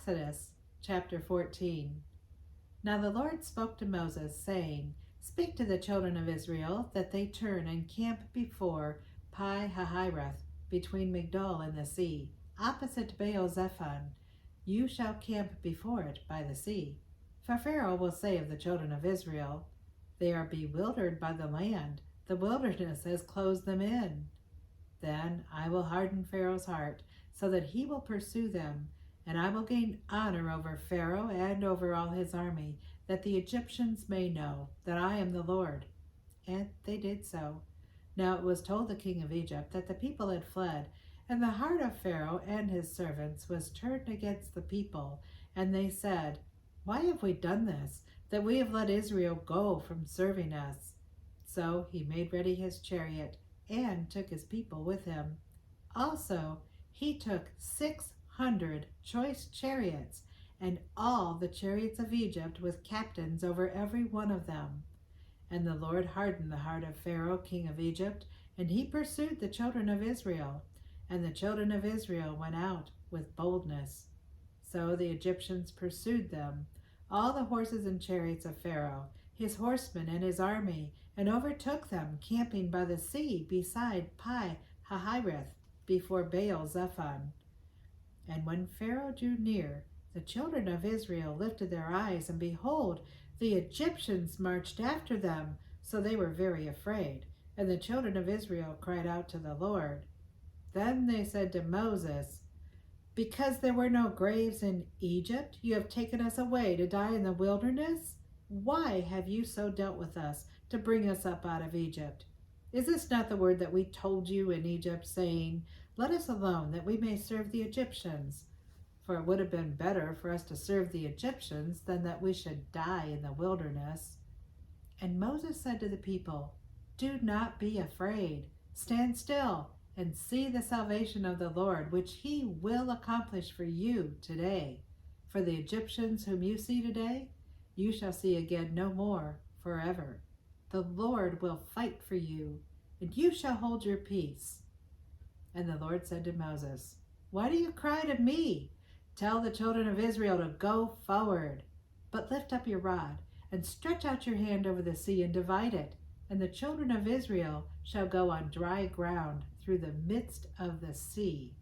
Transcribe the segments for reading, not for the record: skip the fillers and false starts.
Exodus chapter 14. Now the Lord spoke to Moses, saying, Speak to the children of Israel, that they turn and camp before Pi-hahiroth, between Migdol and the sea, opposite Baal-zephon. You shall camp before it by the sea. For Pharaoh will say of the children of Israel, They are bewildered by the land, the wilderness has closed them in. Then I will harden Pharaoh's heart, so that he will pursue them, and I will gain honor over Pharaoh and over all his army, that the Egyptians may know that I am the Lord. And they did so. Now it was told the king of Egypt that the people had fled, and the heart of Pharaoh and his servants was turned against the people, and they said, Why have we done this, that we have let Israel go from serving us? So he made ready his chariot, and took his people with him. Also, he took 600 choice chariots, and all the chariots of Egypt with captains over every one of them. And the Lord hardened the heart of Pharaoh, king of Egypt, and he pursued the children of Israel. And the children of Israel went out with boldness. So the Egyptians pursued them, all the horses and chariots of Pharaoh, his horsemen and his army, and overtook them, camping by the sea beside Pi-hahiroth, before Baal-zephon. And when Pharaoh drew near, the children of Israel lifted their eyes, and behold, the Egyptians marched after them, so they were very afraid. And the children of Israel cried out to the Lord. Then they said to Moses, Because there were no graves in Egypt, you have taken us away to die in the wilderness? Why have you so dealt with us, to bring us up out of Egypt? Is this not the word that we told you in Egypt, saying, Let us alone, that we may serve the Egyptians? For it would have been better for us to serve the Egyptians than that we should die in the wilderness. And Moses said to the people, Do not be afraid. Stand still and see the salvation of the Lord, which he will accomplish for you today. For the Egyptians whom you see today, you shall see again no more forever. The Lord will fight for you, and you shall hold your peace. And the Lord said to Moses, Why do you cry to me? Tell the children of Israel to go forward. But lift up your rod, and stretch out your hand over the sea, and divide it. And the children of Israel shall go on dry ground through the midst of the sea.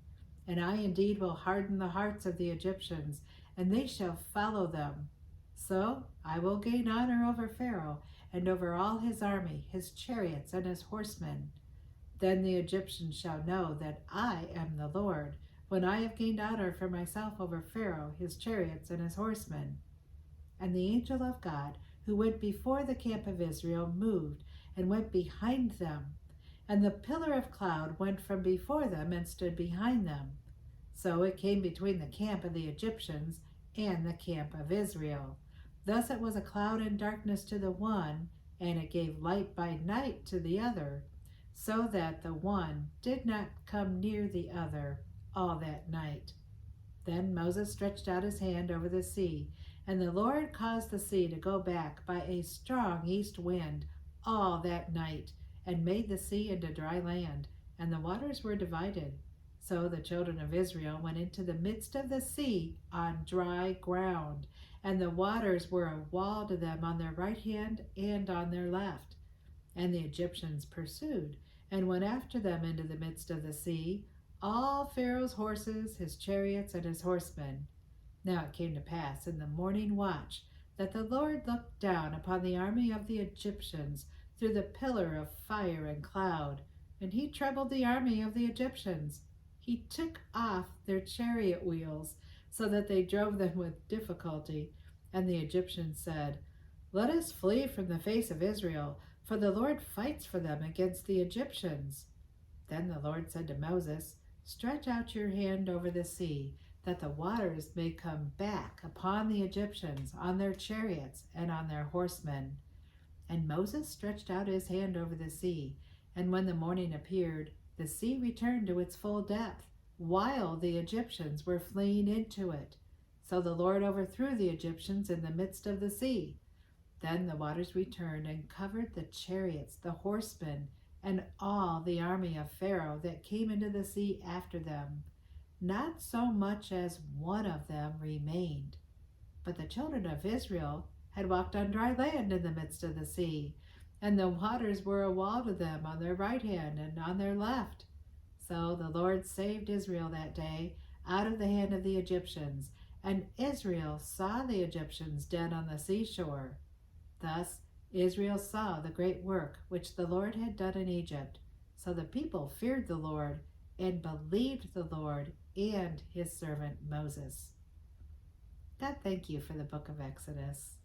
And I indeed will harden the hearts of the Egyptians, and they shall follow them. So I will gain honor over Pharaoh, and over all his army, his chariots, and his horsemen. Then the Egyptians shall know that I am the Lord, when I have gained honor for myself over Pharaoh, his chariots, and his horsemen. And the angel of God, who went before the camp of Israel, moved and went behind them. And the pillar of cloud went from before them and stood behind them. So it came between the camp of the Egyptians and the camp of Israel. Thus it was a cloud and darkness to the one, and it gave light by night to the other, so that the one did not come near the other all that night. Then Moses stretched out his hand over the sea, and the Lord caused the sea to go back by a strong east wind all that night, and made the sea into dry land, and the waters were divided. So the children of Israel went into the midst of the sea on dry ground, and the waters were a wall to them on their right hand and on their left. And the Egyptians pursued, and went after them into the midst of the sea, all Pharaoh's horses, his chariots, and his horsemen. Now it came to pass in the morning watch that the Lord looked down upon the army of the Egyptians through the pillar of fire and cloud, and he troubled the army of the Egyptians. He took off their chariot wheels, so that they drove them with difficulty. And the Egyptians said, Let us flee from the face of Israel, for the Lord fights for them against the Egyptians. Then the Lord said to Moses, Stretch out your hand over the sea, that the waters may come back upon the Egyptians, on their chariots, and on their horsemen. And Moses stretched out his hand over the sea, and when the morning appeared, the sea returned to its full depth, while the Egyptians were fleeing into it. So the Lord overthrew the Egyptians in the midst of the sea. Then the waters returned and covered the chariots, the horsemen, and all the army of Pharaoh that came into the sea after them. not so much as one of them remained. But the children of Israel had walked on dry land in the midst of the sea, and the waters were a wall to them on their right hand and on their left. So the Lord saved Israel that day out of the hand of the Egyptians, and Israel saw the Egyptians dead on the seashore. Thus Israel saw the great work which the Lord had done in Egypt. So the people feared the Lord and believed the Lord and his servant Moses. God, thank you for the book of Exodus.